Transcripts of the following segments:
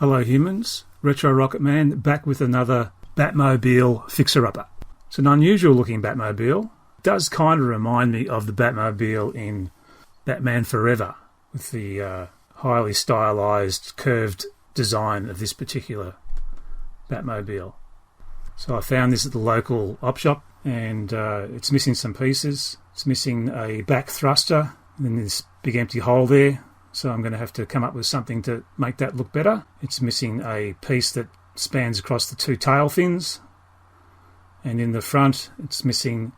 Hello humans, Retro Rocket Man back with another Batmobile fixer-upper. It's an unusual looking Batmobile. It does kind of remind me of the Batmobile in Batman Forever, with the highly stylised curved design of this particular Batmobile. So I found this at the local op shop, and it's missing some pieces. It's missing a back thruster and this big empty hole there. So I'm going to have to come up with something to make that look better. It's missing a piece that spans across the two tail fins. And in the front, it's missing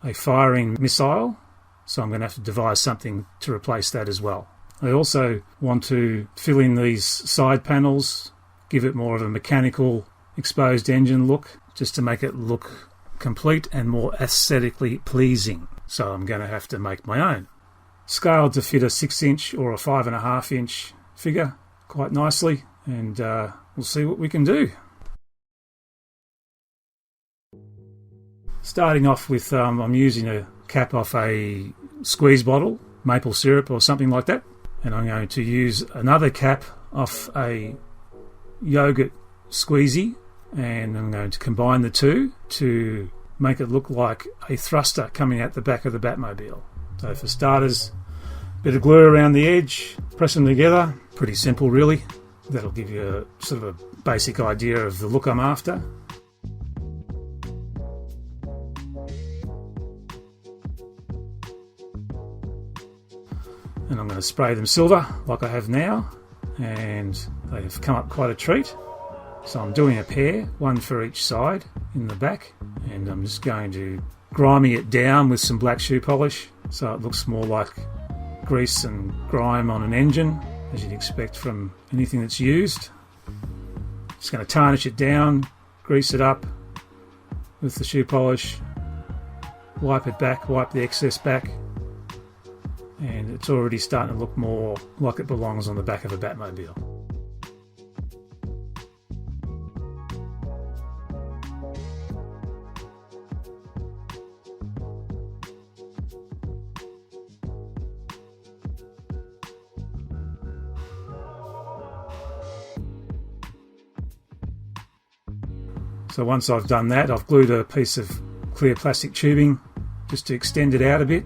a firing missile. So I'm going to have to devise something to replace that as well. I also want to fill in these side panels, give it more of a mechanical exposed engine look, just to make it look complete and more aesthetically pleasing. So I'm going to have to make my own. Scaled to fit a 6-inch or a 5.5-inch figure quite nicely, and we'll see what we can do. Starting off with, I'm using a cap off a squeeze bottle, maple syrup or something like that, and I'm going to use another cap off a yogurt squeezy, and I'm going to combine the two to make it look like a thruster coming out the back of the Batmobile. So for starters, a bit of glue around the edge, press them together. Pretty simple really. That'll give you a sort of a basic idea of the look I'm after. And I'm going to spray them silver like I have now, and they've come up quite a treat. So I'm doing a pair, one for each side in the back, and I'm just going to grimy it down with some black shoe polish so it looks more like grease and grime on an engine, as you'd expect from anything that's used. Just going to tarnish it down, grease it up with the shoe polish, wipe it back, wipe the excess back, and it's already starting to look more like it belongs on the back of a Batmobile. So once I've done that, I've glued a piece of clear plastic tubing just to extend it out a bit,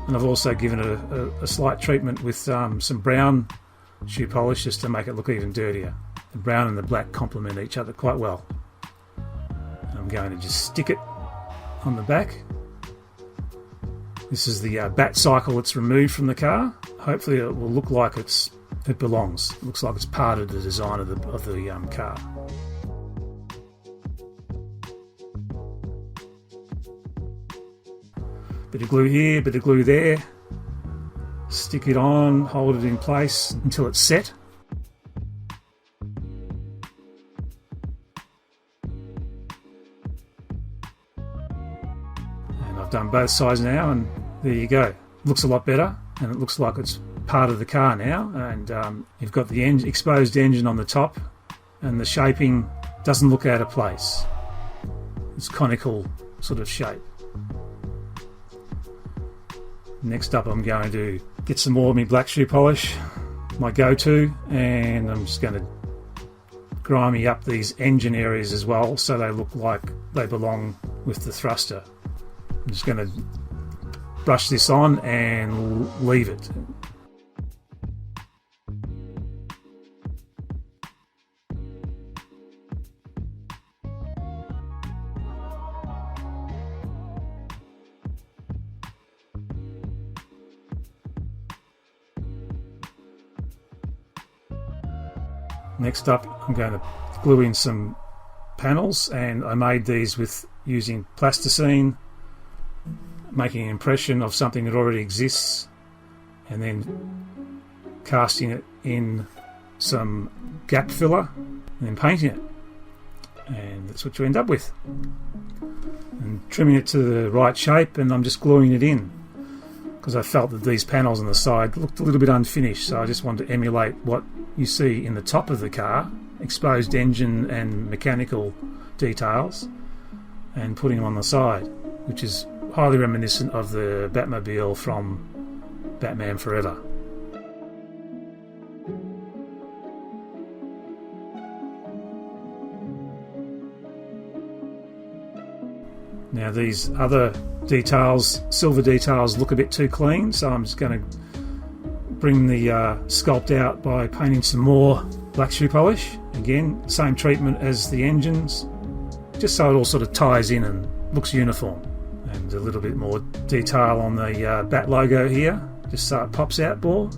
and I've also given it a slight treatment with some brown shoe polish just to make it look even dirtier. The brown and the black complement each other quite well. And I'm going to just stick it on the back. This is the bat cycle that's removed from the car. Hopefully it will look like it belongs. It looks like it's part of the design of the car. Bit of glue here, bit of glue there. Stick it on, hold it in place until it's set. And I've done both sides now, and there you go. Looks a lot better, and it looks like it's part of the car now. And you've got the exposed engine on the top, and the shaping doesn't look out of place. It's conical sort of shape. Next up, I'm going to get some more of my black shoe polish, my go-to, and I'm just going to grimy up these engine areas as well so they look like they belong with the thruster. I'm just going to brush this on and leave it. Next up, I'm going to glue in some panels, and I made these with using plasticine, making an impression of something that already exists, and then casting it in some gap filler, and then painting it. And that's what you end up with. And trimming it to the right shape, and I'm just gluing it in, because I felt that these panels on the side looked a little bit unfinished, so I just wanted to emulate what you see in the top of the car, exposed engine and mechanical details, and putting them on the side, which is highly reminiscent of the Batmobile from Batman Forever. Now these other details, silver details, look a bit too clean, so I'm just going to bring the sculpt out by painting some more black shoe polish. Again, same treatment as the engines, just so it all sort of ties in and looks uniform. And a little bit more detail on the bat logo here, just so it pops out more.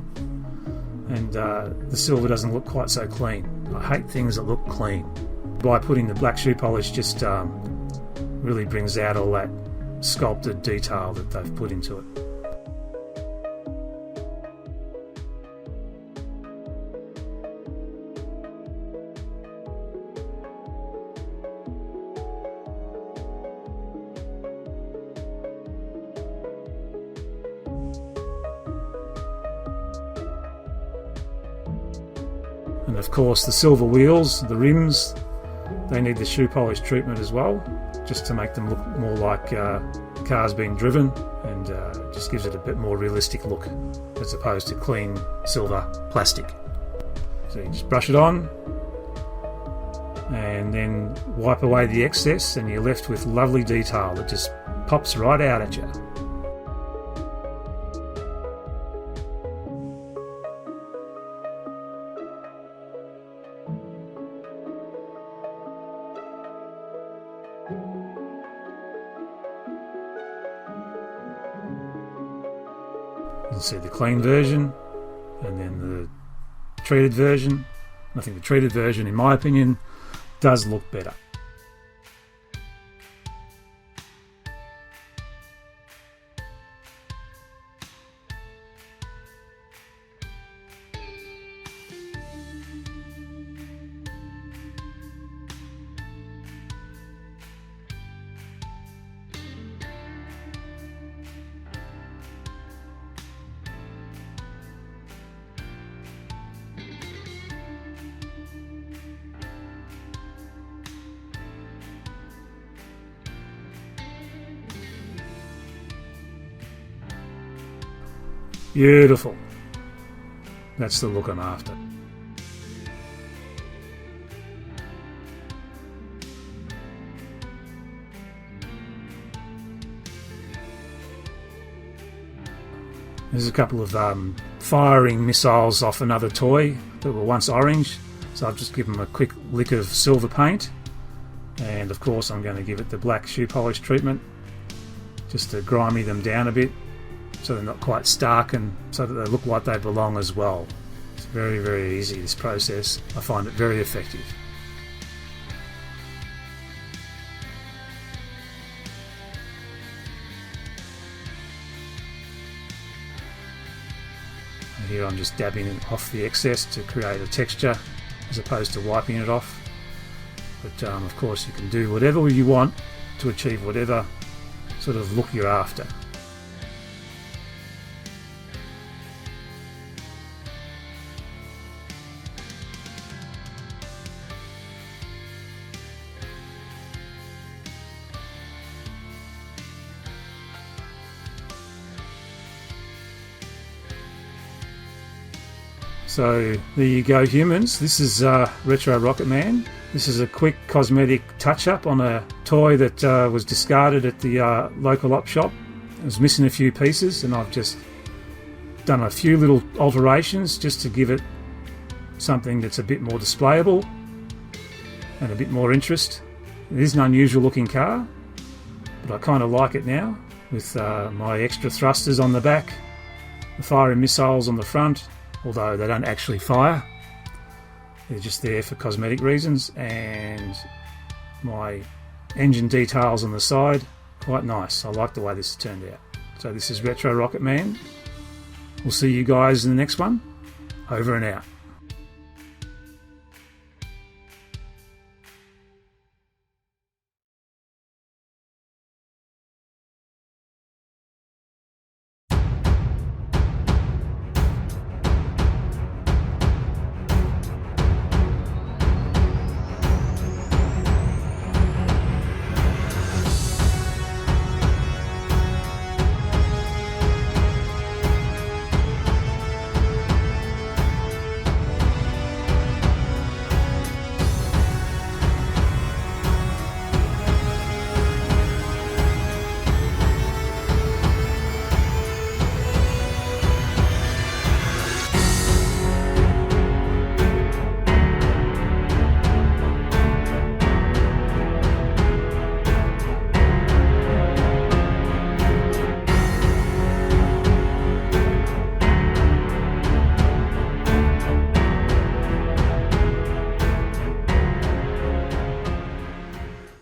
And the silver doesn't look quite so clean. I hate things that look clean. By putting the black shoe polish, just really brings out all that sculpted detail that they've put into it. And of course the silver wheels, the rims, they need the shoe polish treatment as well, just to make them look more like cars being driven, and just gives it a bit more realistic look as opposed to clean silver plastic. So you just brush it on and then wipe away the excess, and you're left with lovely detail that just pops right out at you. You'll see the clean version and then the treated version. I think the treated version, in my opinion, does look better. Beautiful. That's the look I'm after. There's a couple of firing missiles off another toy that were once orange, so I've just given them a quick lick of silver paint, and of course I'm going to give it the black shoe polish treatment just to grimy them down a bit, so they're not quite stark and so that they look like they belong as well. It's very, very easy, this process. I find it very effective. And here I'm just dabbing it off the excess to create a texture as opposed to wiping it off. But of course you can do whatever you want to achieve whatever sort of look you're after. So there you go, humans. This is Retro Rocket Man. This is a quick cosmetic touch-up on a toy that was discarded at the local op shop. It was missing a few pieces, and I've just done a few little alterations just to give it something that's a bit more displayable and a bit more interest. It is an unusual looking car, but I kind of like it now, with my extra thrusters on the back, the firing missiles on the front, although they don't actually fire, they're just there for cosmetic reasons, and my engine details on the side, quite nice. I like the way this has turned out. So this is Retro Rocket Man. We'll see you guys in the next one. Over and out.